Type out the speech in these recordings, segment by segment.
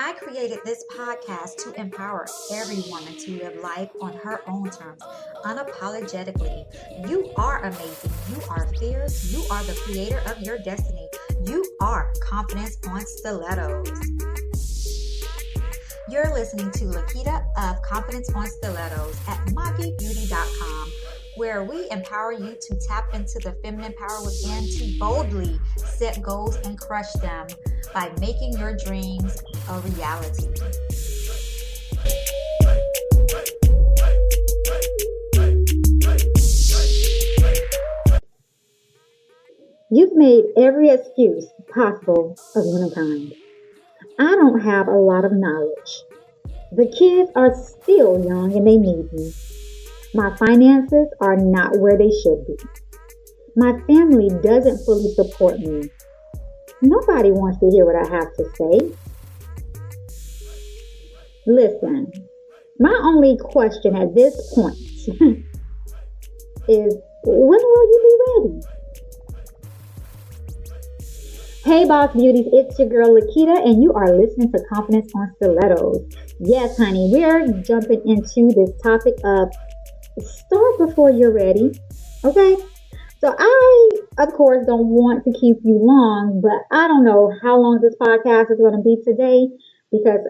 I created this podcast to empower every woman to live life on her own terms, unapologetically. You are amazing. You are fierce. You are the creator of your destiny. You are confidence on stilettos. You're listening to Laketta of Confidence on Stilettos at MagiBeauty.com, where we empower you to tap into the feminine power within to boldly set goals and crush them by making your dreams a reality. You've made every excuse possible of humankind. I don't have a lot of knowledge. The kids are still young and they need me. My finances are not where they should be. My family doesn't fully support me. Nobody wants to hear what I have to say. Listen, my only question at this point is when will you be ready? Hey Boss Beauties, it's your girl Laketta and you are listening to Confidence on Stilettos. Yes, honey, we're jumping into this topic of start before you're ready. Okay? So I, of course, don't want to keep you long, but I don't know how long this podcast is going to be today because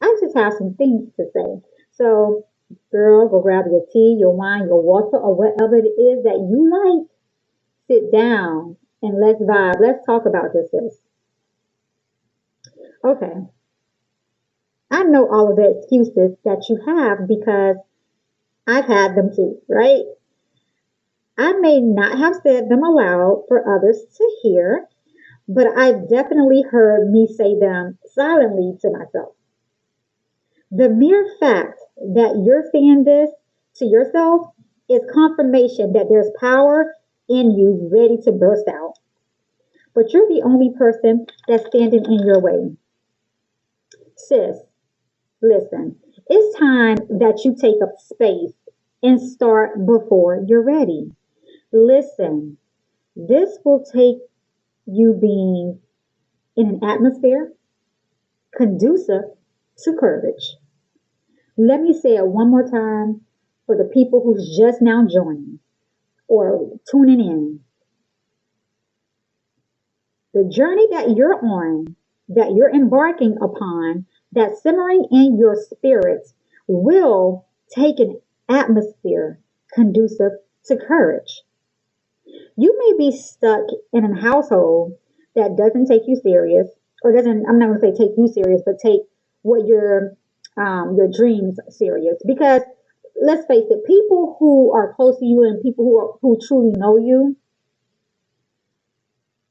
I just have some things to say. So, girl, go grab your tea, your wine, your water, or whatever it is that you like. Sit down and let's vibe. Let's talk about this. Okay. I know all of the excuses that you have because I've had them too, right? I may not have said them aloud for others to hear, but I've definitely heard me say them silently to myself. The mere fact that you're saying this to yourself is confirmation that there's power in you ready to burst out. But you're the only person that's standing in your way. Sis, listen, it's time that you take up space and start before you're ready. Listen, this will take you being in an atmosphere conducive to courage. Let me say it one more time for the people who's just now joining or tuning in. The journey that you're on, that you're embarking upon, that simmering in your spirit will take an atmosphere conducive to courage. You may be stuck in a household that doesn't take you serious, or doesn't, I'm not going to say take you serious, but take what your dreams serious. Because let's face it, people who are close to you and people who truly know you,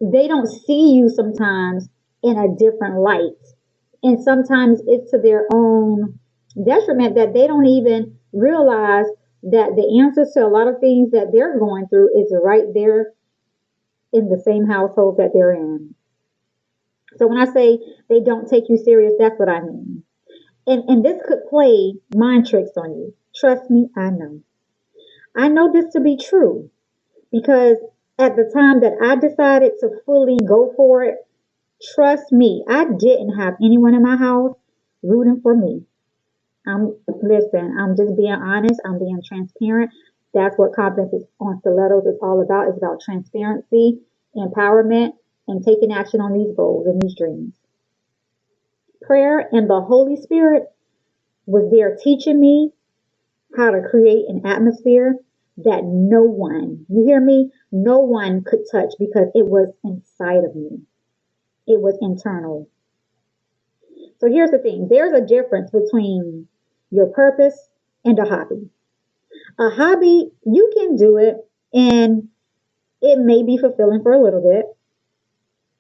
they don't see you sometimes in a different light. And sometimes it's to their own detriment that they don't even realize that the answers to a lot of things that they're going through is right there in the same household that they're in. So when I say they don't take you serious, that's what I mean. And this could play mind tricks on you. Trust me, I know. I know this to be true because at the time that I decided to fully go for it, trust me, I didn't have anyone in my house rooting for me. I'm just being honest. I'm being transparent. That's what confidence is on stilettos is all about. It's about transparency, empowerment, and taking action on these goals and these dreams. Prayer and the Holy Spirit was there teaching me how to create an atmosphere that no one, you hear me, no one could touch because it was inside of me. It was internal. So here's the thing. There's a difference between your purpose and a hobby. A hobby, you can do it and it may be fulfilling for a little bit.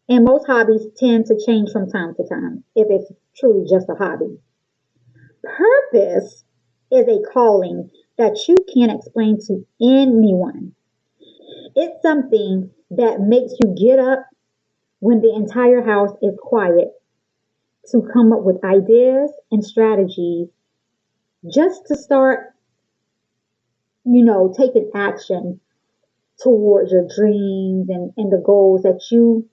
And most hobbies tend to change from time to time if it's truly just a hobby. Purpose is a calling that you can't explain to anyone. It's something that makes you get up when the entire house is quiet to come up with ideas and strategies just to start, taking action towards your dreams and the goals that you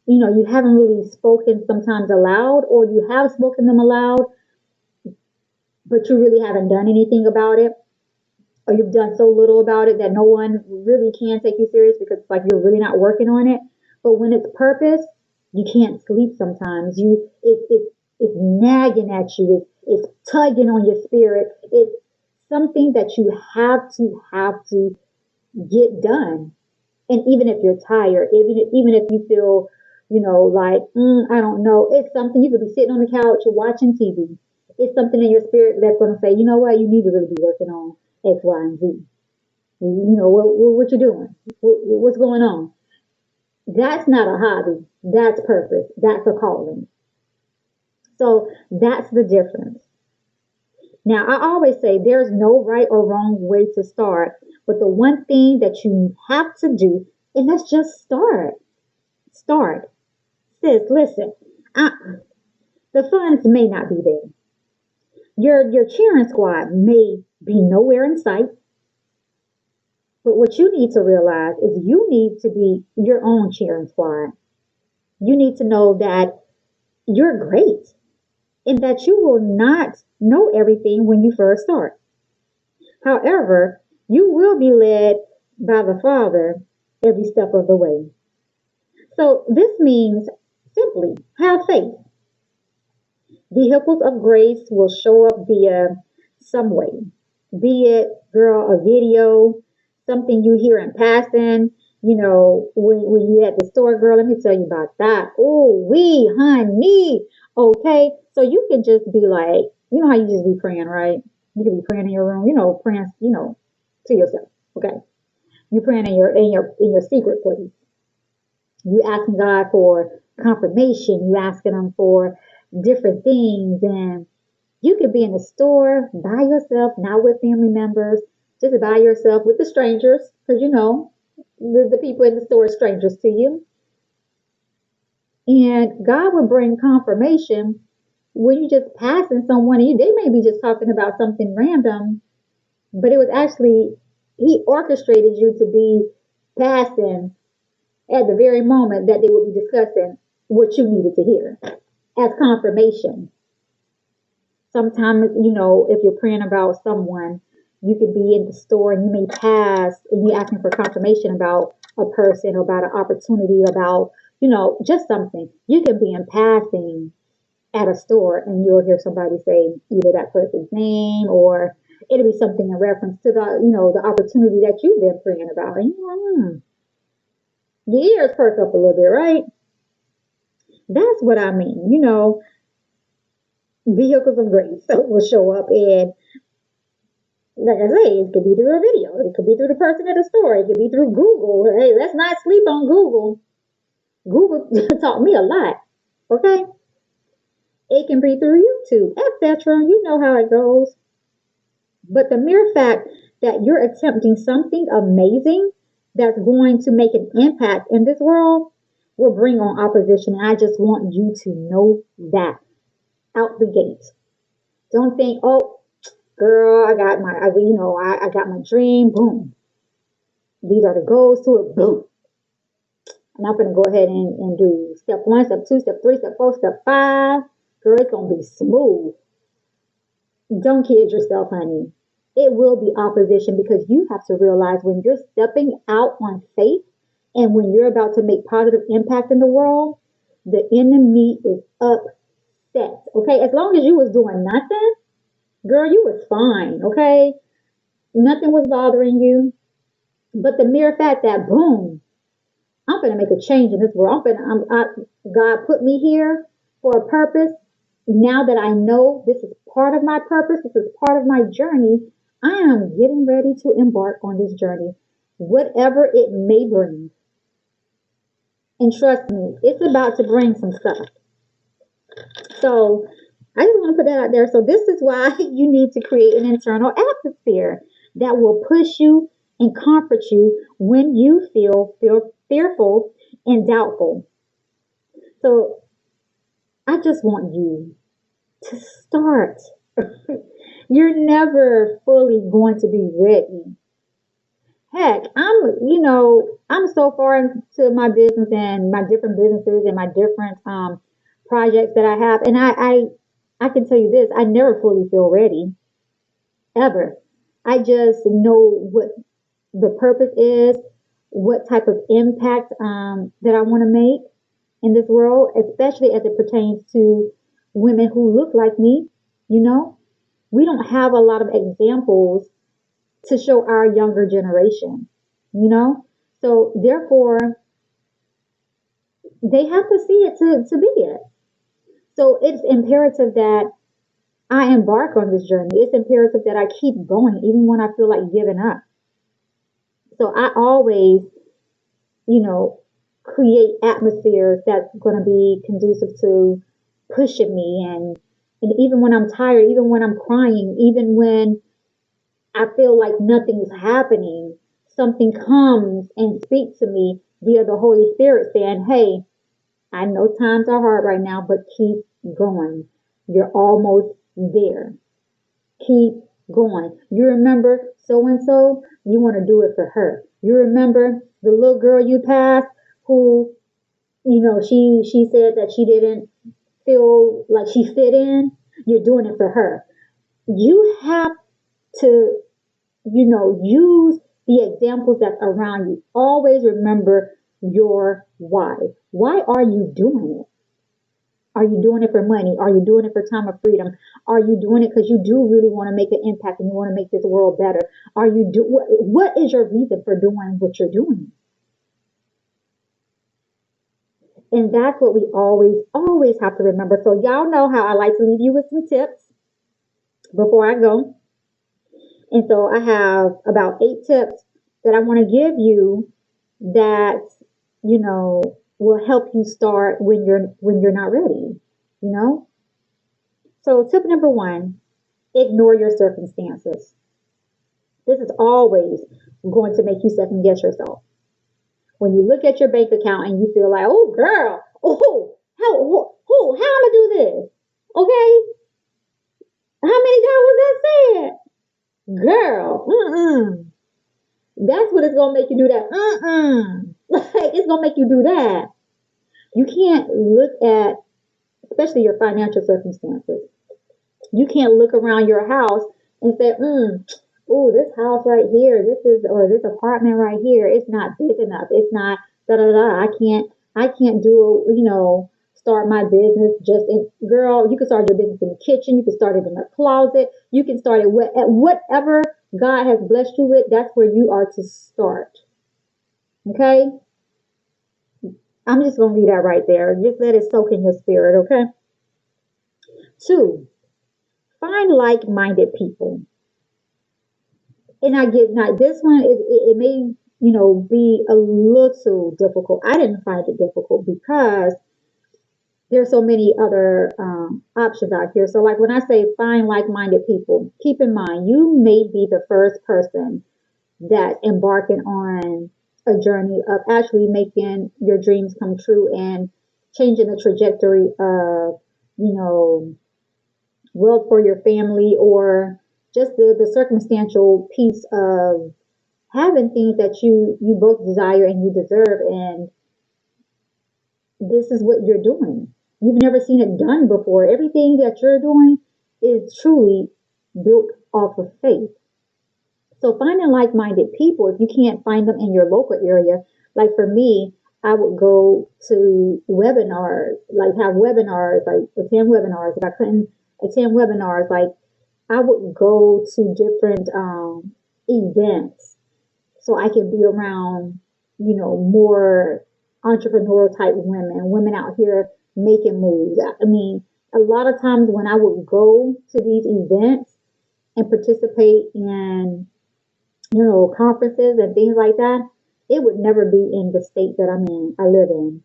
you haven't really spoken sometimes aloud, or you have spoken them aloud, but you really haven't done anything about it, or you've done so little about it that no one really can take you serious because it's like you're really not working on it. But when it's purpose, you can't sleep sometimes. It's nagging at you. It's tugging on your spirit. It's something that you have to get done. And even if you're tired, even if you feel, like, I don't know, it's something you could be sitting on the couch watching TV. It's something in your spirit that's going to say, you know what, you need to really be working on X, Y, and Z. What you doing? What's going on? That's not a hobby. That's purpose. That's a calling. So that's the difference. Now, I always say there's no right or wrong way to start, but the one thing that you have to do, and that's just start. Start. Sis, listen, I, the funds may not be there. Your cheering squad may be nowhere in sight, but what you need to realize is you need to be your own cheering squad. You need to know that you're great and that you will not know everything when you first start. However, you will be led by the Father every step of the way. So this means simply have faith. Vehicles of grace will show up via some way, be it, girl, a video, something you hear in passing. When you at the store, girl, let me tell you about that. Oh, honey. Okay, so you can just be like, how you just be praying, right? You can be praying in your room, praying, to yourself. Okay, you praying in your secret place. You asking God for confirmation. You asking Him for different things, and you could be in the store by yourself, not with family members, just by yourself with the strangers, because the people in the store are strangers to you. And God will bring confirmation when you just passing someone, and they may be just talking about something random, but it was actually He orchestrated you to be passing at the very moment that they would be discussing what you needed to hear as confirmation. Sometimes, if you're praying about someone, you could be in the store and you may pass and you're asking for confirmation about a person or about an opportunity, about, just something. You can be in passing at a store and you'll hear somebody say either that person's name, or it'll be something in reference to the opportunity that you've been praying about. And your ears perk up a little bit, right? That's what I mean. Vehicles of grace will show up, and like I say, it could be through a video, it could be through the person at the store, it could be through Google. Hey, let's not sleep on Google. Google taught me a lot. Okay, it can be through YouTube, etc. You know how it goes. But the mere fact that you're attempting something amazing that's going to make an impact in this world will bring on opposition. And I just want you to know that out the gate. Don't think, oh, girl, I got my dream. Boom. These are the goals to it. Boom. And I'm going to go ahead and do step 1, step 2, step 3, step 4, step 5. Girl, it's going to be smooth. Don't kid yourself, honey. It will be opposition, because you have to realize when you're stepping out on faith and when you're about to make positive impact in the world, the enemy is upset. Okay, as long as you was doing nothing, girl, you was fine. Okay, nothing was bothering you. But the mere fact that boom, I'm gonna make a change in this world. God put me here for a purpose. Now that I know this is part of my purpose, this is part of my journey, I am getting ready to embark on this journey, whatever it may bring. And trust me, it's about to bring some stuff. So I just want to put that out there. So this is why you need to create an internal atmosphere that will push you and comfort you when you feel fearful and doubtful. So I just want you to start. You're never fully going to be ready. heck, I'm so far into my business and my different businesses and my different projects that I have, and I can tell you this: I never fully feel ready ever. I just know what the purpose is, what type of impact that I want to make in this world, especially as it pertains to women who look like me. You know, we don't have a lot of examples to show our younger generation, you know? So therefore, they have to see it to be it. So it's imperative that I embark on this journey. It's imperative that I keep going even when I feel like giving up. So I always, you know, create atmospheres that's going to be conducive to pushing me and even when I'm tired, even when I'm crying, even when I feel like nothing's happening, something comes and speaks to me via the Holy Spirit saying, hey, I know times are hard right now, but keep going. You're almost there. Keep going. You remember so and so, you want to do it for her. You remember the little girl you passed who, she said that she didn't feel like she fit in. You're doing it for her. You have to use the examples that's around you. Always remember your why. Why are you doing it? Are you doing it for money? Are you doing it for time of freedom? Are you doing it because you do really want to make an impact and you want to make this world better? Are you do what is your reason for doing what you're doing? And that's what we always have to remember. So y'all know how I like to leave you with some tips before I go. And so I have about 8 tips that I want to give you that, will help you start when you're not ready, you know? So tip number 1, ignore your circumstances. This is always going to make you second guess yourself. When you look at your bank account and you feel like, oh girl, how am I do this? Okay? How many times was that said? Girl, that's what it's gonna make you do that. Like it's gonna make you do that. You can't look at, especially your financial circumstances. You can't look around your house and say, oh, this house right here, or this apartment right here, it's not big enough. It's not da da da. I can't do, start my business just in, girl, you can start your business in the kitchen. You can start it in the closet. You can start it at whatever God has blessed you with. That's where you are to start. Okay? I'm just going to leave that right there. Just let it soak in your spirit, okay? 2, find like-minded people. And I get now this one it may be a little difficult. I didn't find it difficult because there's so many other options out here. So like when I say find like-minded people, keep in mind you may be the first person that's embarking on a journey of actually making your dreams come true and changing the trajectory of wealth for your family, or just the circumstantial piece of having things that you both desire and you deserve, and this is what you're doing. You've never seen it done before. Everything that you're doing is truly built off of faith. So finding like-minded people, if you can't find them in your local area, like for me, I would go to webinars, like have webinars, like attend webinars. If I couldn't attend webinars, like I would go to different events so I can be around, more entrepreneurial type women out here making moves. I mean, a lot of times when I would go to these events and participate in, conferences and things like that, it would never be in the state that I live in.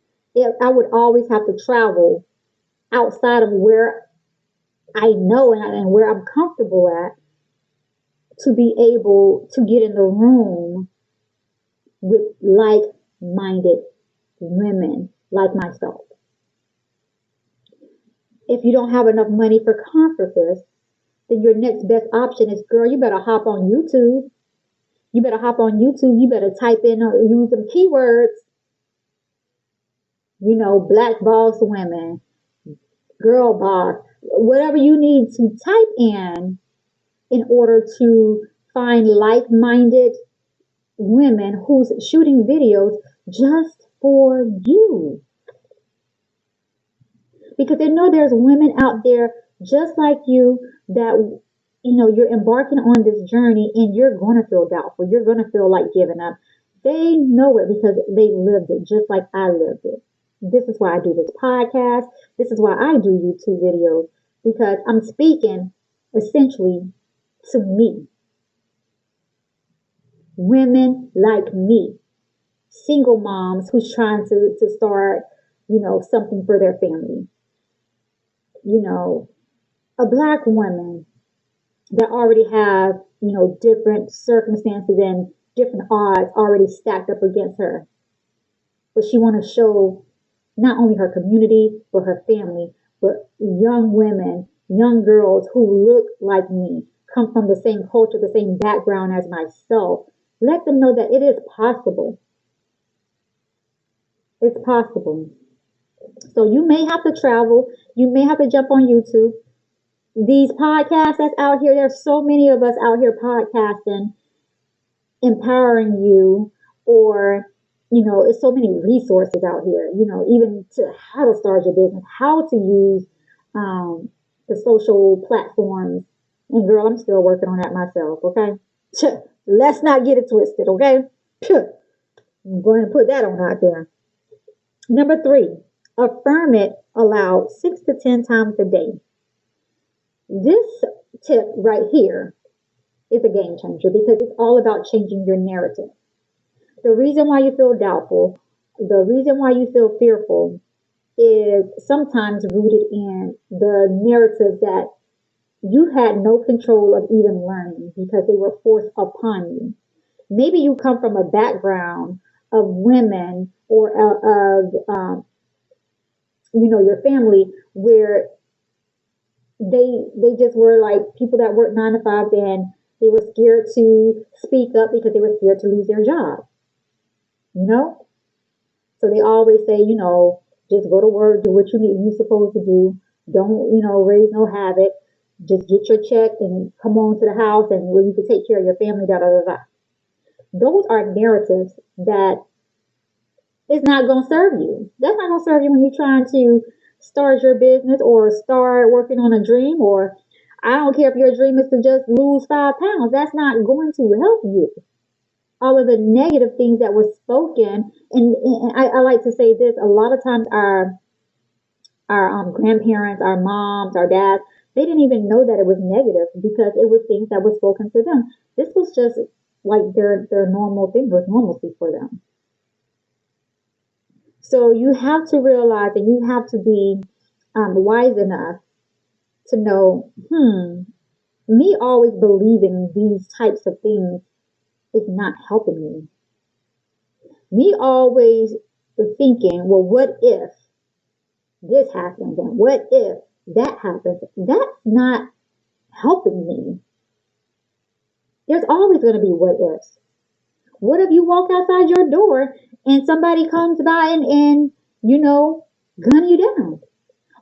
I would always have to travel outside of where I know and where I'm comfortable at to be able to get in the room with like-minded women like myself. If you don't have enough money for conferences, then your next best option is, girl, you better hop on YouTube. You better hop on YouTube. You better type in or use some keywords. Black boss women, girl boss, whatever you need to type in order to find like-minded women who's shooting videos just for you. Because they know there's women out there just like you that you're embarking on this journey and you're going to feel doubtful. You're going to feel like giving up. They know it because they lived it just like I lived it. This is why I do this podcast. This is why I do YouTube videos, because I'm speaking essentially to me. Women like me, single moms who's trying to start, something for their family. A black woman that already have, different circumstances and different odds already stacked up against her. But she want to show not only her community, but her family, but young women, young girls who look like me, come from the same culture, the same background as myself. Let them know that it is possible. It's possible. So you may have to travel. You may have to jump on YouTube. These podcasts that's out here, there's so many of us out here podcasting, empowering you, or it's so many resources out here, even to how to start your business, how to use the social platforms. And girl, I'm still working on that myself, okay? Let's not get it twisted, okay? I'm going to put that on out there. Number 3, affirm it aloud 6 to 10 times a day. This tip right here is a game changer because it's all about changing your narrative. The reason why you feel doubtful, the reason why you feel fearful is sometimes rooted in the narratives that you had no control of even learning because they were forced upon you. Maybe you come from a background of women or of your family where they just were like people that worked 9 to 5 and they were scared to speak up because they were scared to lose their job. So they always say, just go to work, do what you're supposed to do. Don't, raise no havoc. Just get your check and come on to the house and where you can take care of your family, da da da da. Those are narratives that is not going to serve you. That's not going to serve you when you're trying to start your business or start working on a dream, or I don't care if your dream is to just lose 5 pounds. That's not going to help you. All of the negative things that were spoken, and I like to say this, a lot of times our grandparents, our moms, our dads, they didn't even know that it was negative because it was things that were spoken to them. This was just like their normal thing, was normalcy for them. So you have to realize and you have to be wise enough to know, me always believing these types of things is not helping me. Me always thinking, well, what if this happens and what if that happens? That's not helping me. There's always going to be what ifs. What if you walk outside your door and somebody comes by and gun you down?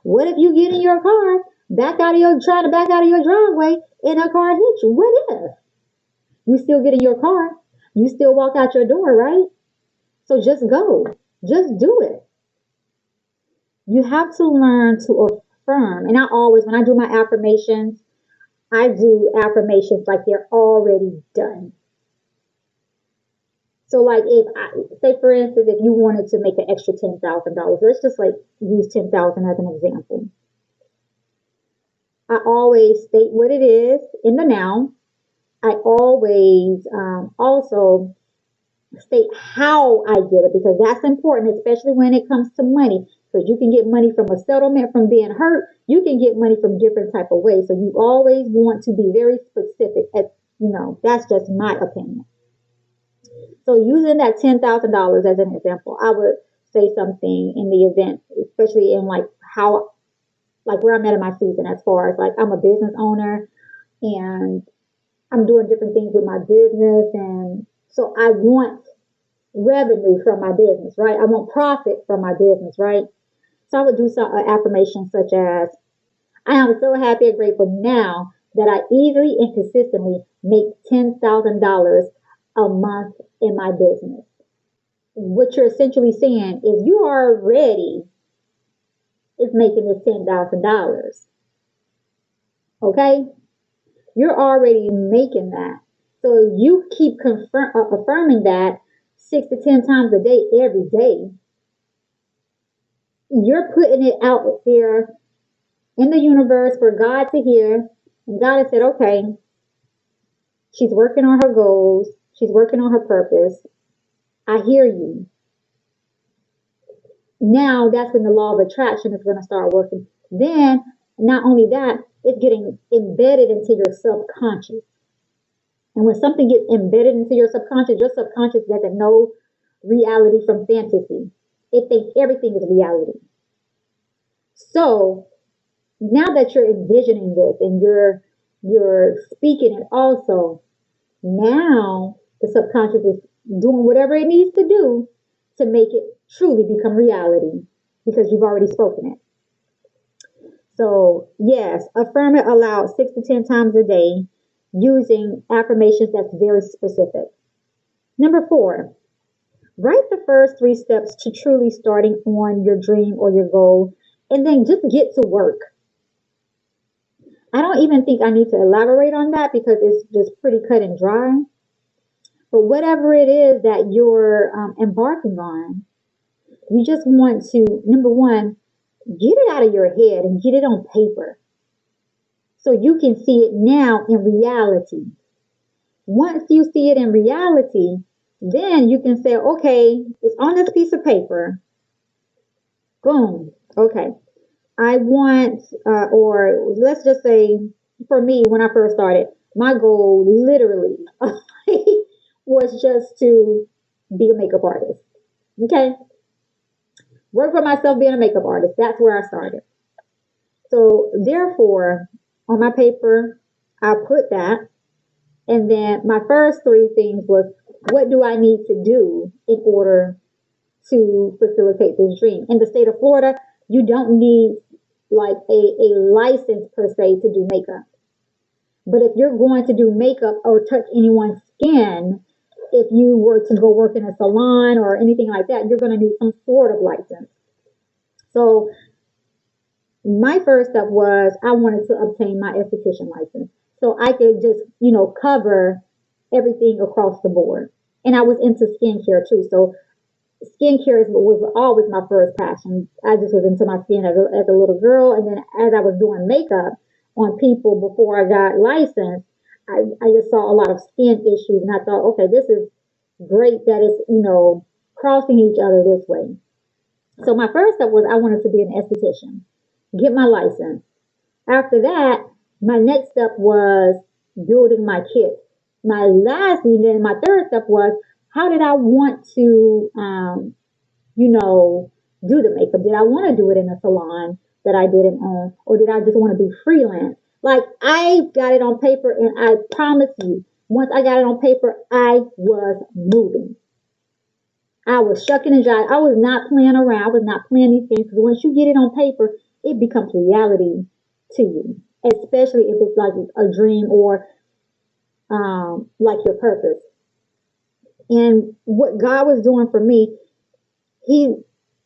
What if you get in your car, try to back out of your driveway and a car hits you? What if? You still get in your car. You still walk out your door, right? So just go. Just do it. You have to learn to affirm. And when I do my affirmations, I do affirmations like they're already done. So like say for instance, if you wanted to make an extra $10,000, let's just like use 10,000 as an example. I always state what it is in the now. I always also state how I get it because that's important, especially when it comes to money. Because you can get money from a settlement, from being hurt. You can get money from different type of ways. So you always want to be very specific. That's just my opinion. So using that $10,000 as an example, I would say something in the event, especially in like where I'm at in my season, as far as like I'm a business owner and I'm doing different things with my business. And so I want revenue from my business, right? I want profit from my business, right? So I would do some affirmations such as, I am so happy and grateful now that I easily and consistently make $10,000 a month in my business. What you're essentially saying is you already is making this $10,000. Okay? You're already making that. So you keep affirming that 6 to 10 times a day, every day. You're putting it out there in the universe for God to hear. And God has said, okay, she's working on her goals. She's working on her purpose. I hear you. Now that's when the law of attraction is going to start working. Then, not only that, it's getting embedded into your subconscious. And when something gets embedded into your subconscious doesn't know reality from fantasy. It thinks everything is reality. So now that you're envisioning this and you're speaking it also, now the subconscious is doing whatever it needs to do to make it truly become reality because you've already spoken it. So yes, affirm it aloud 6 to 10 times a day using affirmations that's very specific. Number 4, write the first 3 steps to truly starting on your dream or your goal, and then just get to work. I don't even think I need to elaborate on that because it's just pretty cut and dry. But whatever it is that you're embarking on, you just want to, number one, get it out of your head and get it on paper so you can see it now in reality. Once you see it in reality, then you can say, okay, it's on this piece of paper. Boom. Okay. I want, or let's just say for me, when I first started, my goal literally was just to be a makeup artist. Okay. Work for myself being a makeup artist. That's where I started. So therefore, on my paper, I put that. And then my first 3 things was, what do I need to do in order to facilitate this dream? In the state of Florida, you don't need like a license per se to do makeup. But if you're going to do makeup or touch anyone's skin, if you were to go work in a salon or anything like that, you're going to need some sort of license. So my first step was I wanted to obtain my esthetician license so I could just, cover everything across the board. And I was into skincare too. So skincare was always my first passion. I just was into my skin as a little girl. And then as I was doing makeup on people before I got licensed, I just saw a lot of skin issues. And I thought, okay, this is great that it's, crossing each other this way. So my first step was I wanted to be an esthetician, get my license. After that, my next step was building my kit. Then my third step was how did I want to, do the makeup? Did I want to do it in a salon that I didn't own, or did I just want to be freelance? Like I got it on paper, and I promise you, once I got it on paper, I was moving. I was shucking and jiving. I was not playing around. I was not playing these games because once you get it on paper, it becomes reality to you, especially if it's like a dream or like your purpose. And what God was doing for me, He,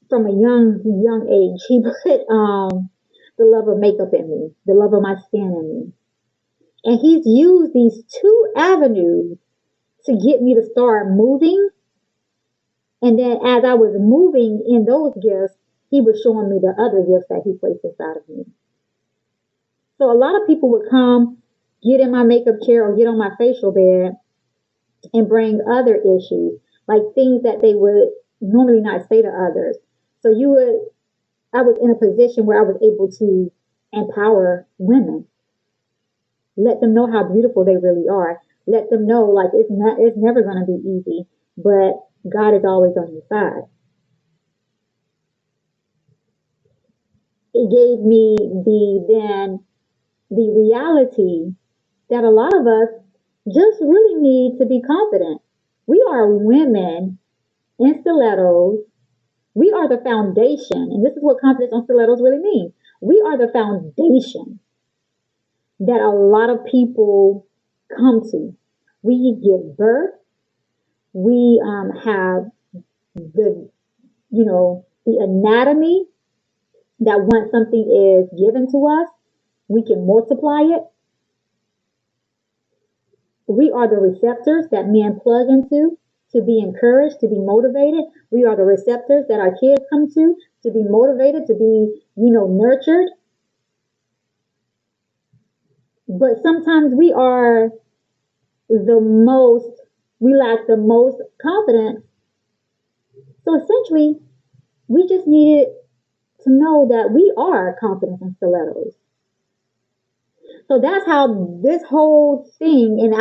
from a young age, He put the love of makeup in me, the love of my skin in me, and He's used these 2 avenues to get me to start moving. And then as I was moving in those gifts, He was showing me the other gifts that He placed inside of me. So a lot of people would come, get in my makeup chair or get on my facial bed and bring other issues, like things that they would normally not say to others. So I was in a position where I was able to empower women, let them know how beautiful they really are, let them know like it's never going to be easy, but God is always on your side. It gave me the reality that a lot of us just really need to be confident. We are women in stilettos. We are the foundation, and this is what confidence on stilettos really means. We are the foundation that a lot of people come to. We give birth. We have the, the anatomy that once something is given to us, we can multiply it. We are the receptors that men plug into to be encouraged, to be motivated. We are the receptors that our kids come to be motivated, to be, nurtured. But sometimes we lack the most confidence. So essentially, we just needed to know that we are confident in stilettos. So that's how this whole thing, and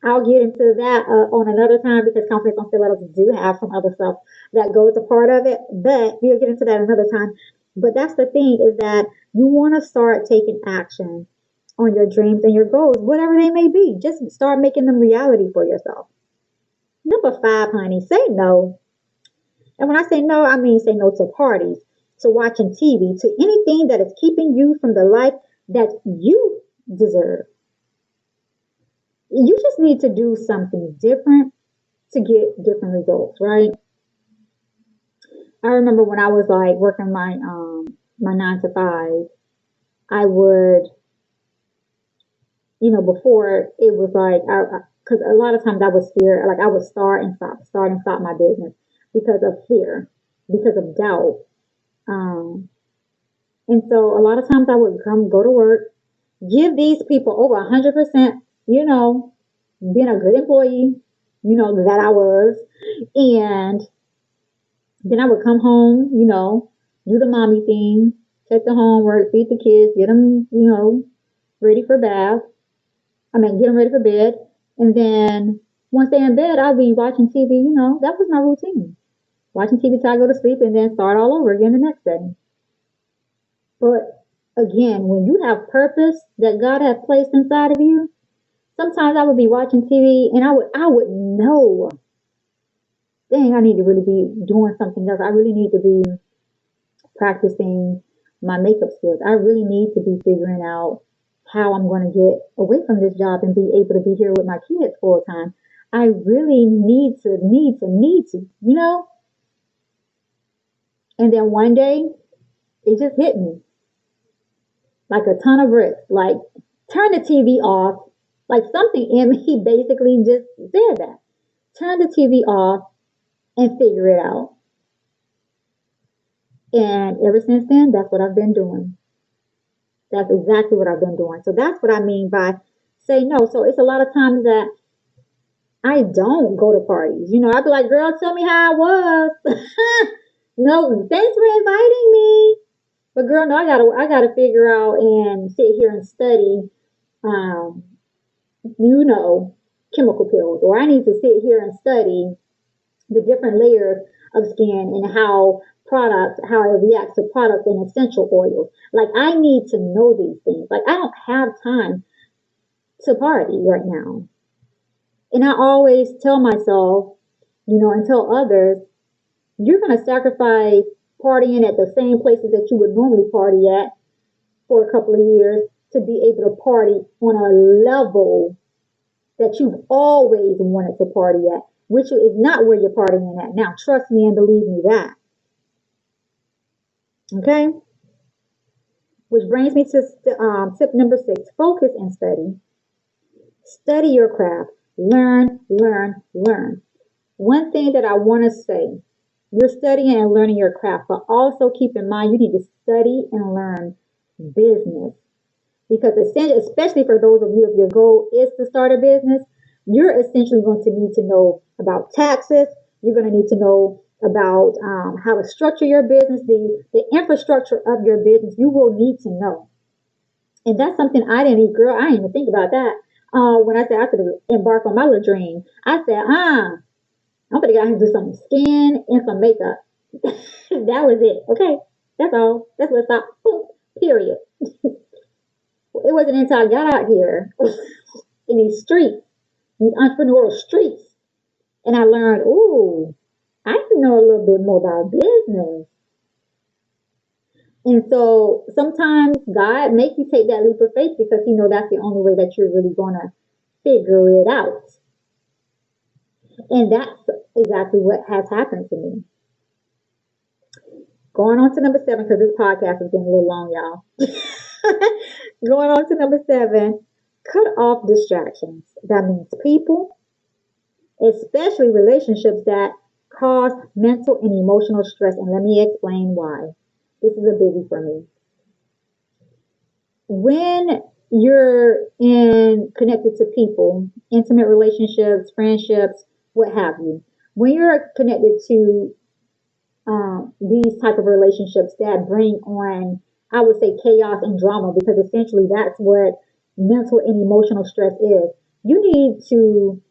I'll get into that on another time because confidence on stilettos do have some other stuff that goes a part of it, but we'll get into that another time. But that's the thing is that you want to start taking action on your dreams and your goals, whatever they may be. Just start making them reality for yourself. Number 5, honey, say no. And when I say no, I mean say no to parties, to watching TV, to anything that is keeping you from the life that you deserve. You just need to do something different to get different results, right? I remember when I was like working my 9 to 5, I would, before it was like, because a lot of times I was scared, like I would start and stop my business because of fear, because of doubt. Um, and so a lot of times I would go to work, give these people over 100%, being a good employee, that I was, and then I would come home, do the mommy thing, check the homework, feed the kids, get them, ready for bath. Get them ready for bed. And then once they're in bed, I'll be watching TV. That was my routine. Watching TV till I go to sleep and then start all over again the next day. But again, when you have purpose that God has placed inside of you, sometimes I would be watching TV and I would know, dang, I need to really be doing something else. I really need to be practicing my makeup skills. I really need to be figuring out how I'm going to get away from this job and be able to be here with my kids full time. I really need to, And then one day, it just hit me like a ton of bricks. Like, turn the TV off. Like, something in me basically just said that. Turn the TV off and figure it out. And ever since then, that's what I've been doing. That's exactly what I've been doing. So that's what I mean by say no. So it's a lot of times that I don't go to parties. I'd be like, girl, tell me how I was. No, thanks for inviting me. But girl, no, I gotta figure out and sit here and study um, chemical pills. Or I need to sit here and study the different layers of skin and how it reacts to products and essential oils. Like, I need to know these things. Like, I don't have time to party right now. And I always tell myself, and tell others, you're going to sacrifice partying at the same places that you would normally party at for a couple of years to be able to party on a level that you've always wanted to party at, which is not where you're partying at now. Trust me and believe me that. Okay? Which brings me to tip number 6, focus and study. Study your craft. Learn, learn, learn. One thing that I want to say, you're studying and learning your craft, but also keep in mind you need to study and learn business. Because especially for those of you, if your goal is to start a business, you're essentially going to need to know about taxes. You're going to need to know about how to structure your business, the infrastructure of your business. You will need to know. And that's something I didn't even think about that. When I said I could embark on my little dream, I said, I'm going to get out here and do some skin and some makeup. That was it. Okay. That's all. That's what I thought. Boom. Period. It wasn't until I got out here in these streets, these entrepreneurial streets. And I learned, ooh, I can know a little bit more about business. And so sometimes God makes you take that leap of faith because He knows that's the only way that you're really going to figure it out. And that's exactly what has happened to me. Going on to number 7, because this podcast is getting a little long, y'all. Going on to number 7, cut off distractions. That means people, especially relationships that cause mental and emotional stress. And let me explain why. This is a biggie for me. When you're connected to people, intimate relationships, friendships, what have you, when you're connected to these type of relationships that bring on, I would say, chaos and drama, because essentially that's what mental and emotional stress is. You need to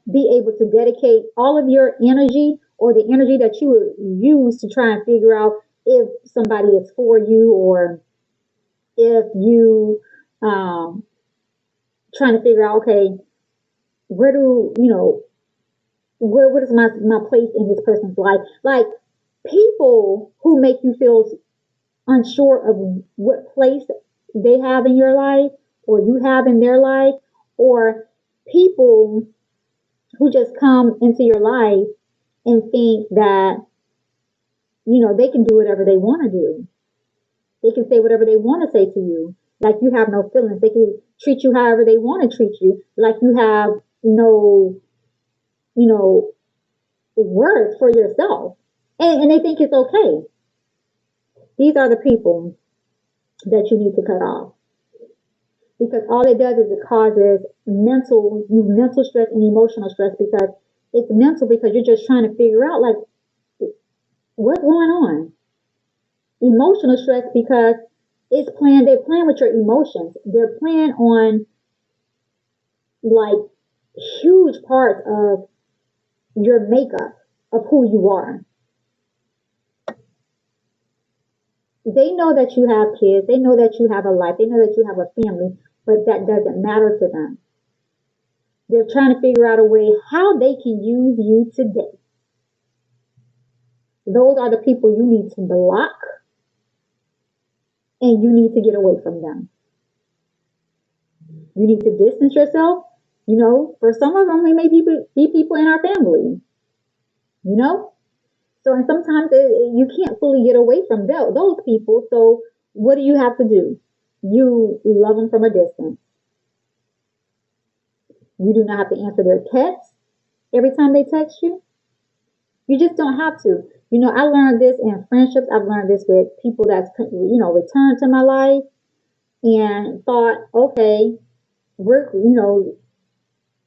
be able to dedicate all of your energy, or the energy that you would use to try and figure out if somebody is for you, or if you trying to figure out, okay, where do you know what is my place in this person's life? Like, people who make you feel unsure of what place they have in your life, or you have in their life, or people who just come into your life and think that they can do whatever they want to do. They can say whatever they want to say to you, like you have no feelings. They can treat you however they want to treat you, like you have no worth for yourself, and they think it's okay. These are the people that you need to cut off, because all it does is it causes mental stress and emotional stress, because it's mental because you're just trying to figure out, like, what's going on. Emotional stress because they're playing with your emotions. They're playing on, like, huge parts of your makeup of who you are. They know that you have kids. They know that you have a life. They know that you have a family, but that doesn't matter to them. They're trying to figure out a way how they can use you today. Those are the people you need to block, and you need to get away from them. You need to distance yourself. For some of them, they may be people in our family. So, and sometimes you can't fully get away from those people. So what do you have to do? You love them from a distance. You do not have to answer their texts every time they text you. You just don't have to. I learned this in friendships. I've learned this with people that's, returned to my life and thought, okay,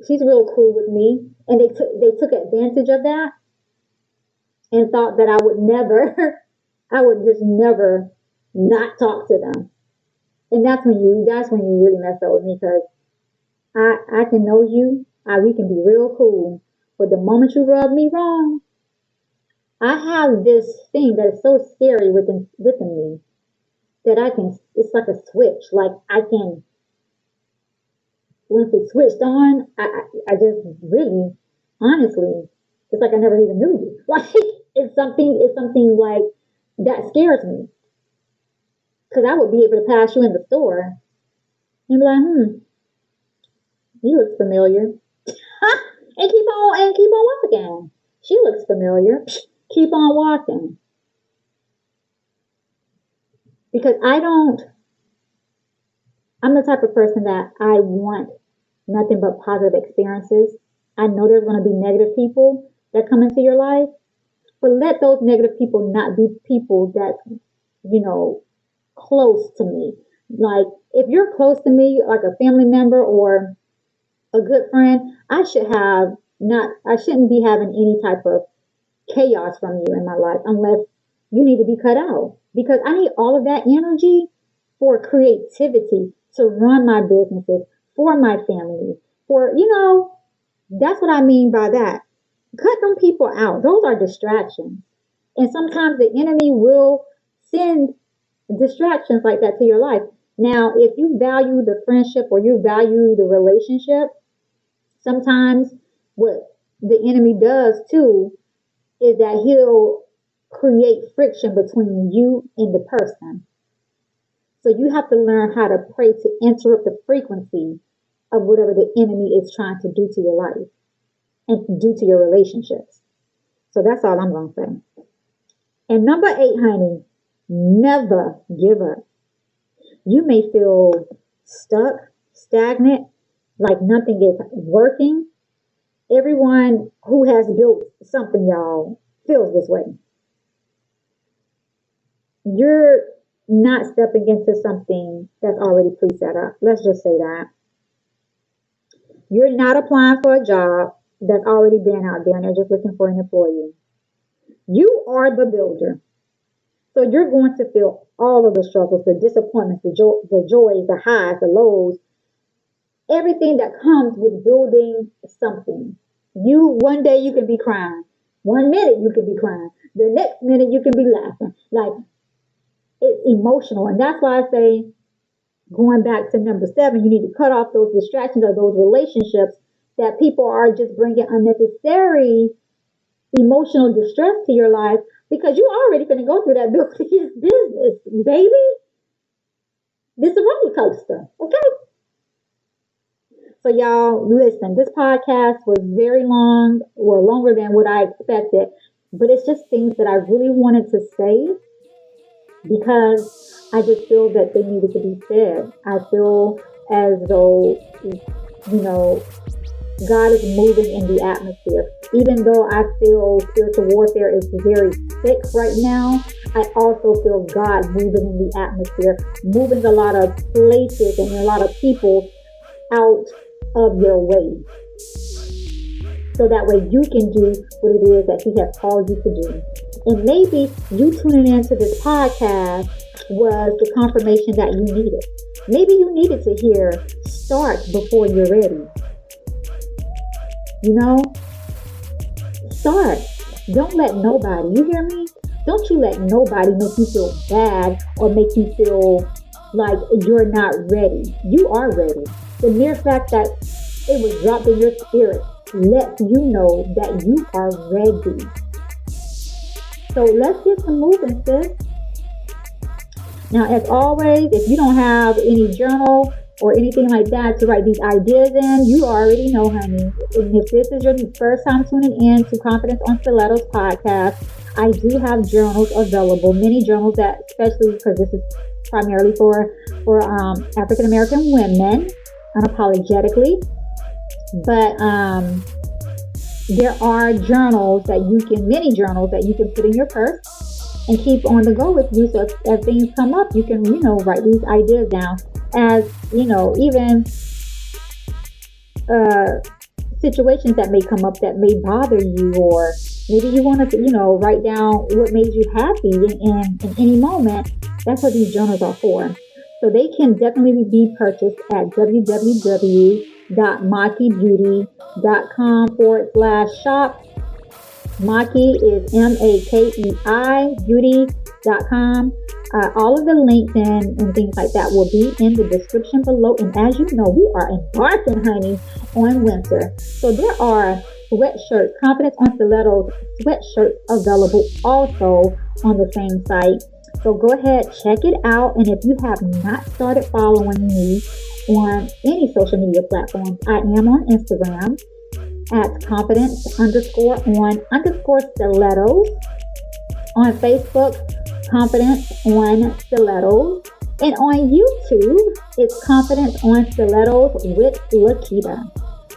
she's real cool with me. And they took advantage of that and thought that I would never, I would just never not talk to them. And that's when you really mess up with me, because I can know you, we can be real cool, but the moment you rub me wrong, I have this thing that is so scary within me that it's like a switch. Like, I can, once it's switched on, I just really, honestly, it's like I never even knew you. Like, it's something like that scares me. Because I would be able to pass you in the store and be like, he looks familiar. and keep on walking. She looks familiar. Keep on walking. Because I'm the type of person that I want nothing but positive experiences. I know there's going to be negative people that come into your life, but let those negative people not be people that, close to me. Like, if you're close to me, like a family member or a good friend, I shouldn't be having any type of chaos from you in my life, unless you need to be cut out, because I need all of that energy for creativity, to run my businesses, for my family, that's what I mean by that. Cut them people out. Those are distractions. And sometimes the enemy will send distractions like that to your life. Now, if you value the friendship or you value the relationship, sometimes what the enemy does too is that he'll create friction between you and the person. So you have to learn how to pray to interrupt the frequency of whatever the enemy is trying to do to your life and do to your relationships. So that's all I'm going to say. And number 8, honey, never give up. You may feel stuck, stagnant, like nothing is working. Everyone who has built something, y'all, feels this way. You're not stepping into something that's already pre-set up. Let's just say that. You're not applying for a job that's already been out there and they're just looking for an employee. You are the builder. So you're going to feel all of the struggles, the disappointments, the joys, the highs, the lows, everything that comes with building something. One day you can be crying. 1 minute you can be crying. The next minute you can be laughing. Like, it's emotional. And that's why I say, going back to number 7, you need to cut off those distractions or those relationships that people are just bringing unnecessary emotional distress to your life, because you already going to go through that business, baby. This is a roller coaster, okay? So y'all, listen, this podcast was very long, or longer than what I expected, but it's just things that I really wanted to say because I just feel that they needed to be said. I feel as though, God is moving in the atmosphere. Even though I feel spiritual warfare is very thick right now, I also feel God moving in the atmosphere, moving a lot of places and a lot of people out of your way. So that way you can do what it is that He has called you to do. And maybe you tuning into this podcast was the confirmation that you needed. Maybe you needed to hear, start before you're ready. Start. Don't let nobody, you hear me? Don't you let nobody make you feel bad or make you feel like you're not ready. You are ready. The mere fact that it was dropped in your spirit lets you know that you are ready. So let's get some moving, sis. Now, as always, if you don't have any journal or anything like that to write these ideas in, you already know, honey. And if this is your first time tuning in to Confidence on Stilettos podcast, I do have journals available, many journals that, especially because this is primarily for African American women, unapologetically. But there are many journals that you can put in your purse and keep on the go with you. So as things come up, you can, write these ideas down. As, even situations that may come up that may bother you, or maybe you want to, write down what made you happy in any moment. That's what these journals are for. So they can definitely be purchased at www.makibeauty.com/shop. Maki is MAKEI beauty.com. All of the links and things like that will be in the description below. And as you know, we are embarking, honey, on winter. So there are sweatshirts, Confidence on Stilettos sweatshirts available also on the same site. So go ahead, check it out. And if you have not started following me on any social media platforms, I am on Instagram at confidence_on_stilettos. On Facebook, Confidence on Stilettos. And on YouTube, it's Confidence on Stilettos with Laketta.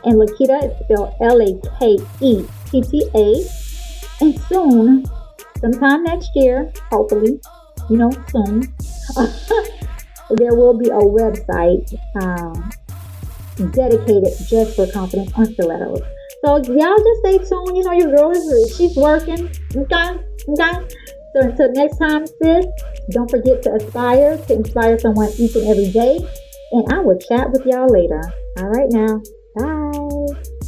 And Laketta is spelled Laketta. And soon, sometime next year, hopefully, soon, there will be a website dedicated just for Confidence on Stilettos. So y'all just stay tuned. Your girl she's working. Okay. So until next time, sis, don't forget to aspire to inspire someone each and every day. And I will chat with y'all later. All right now. Bye.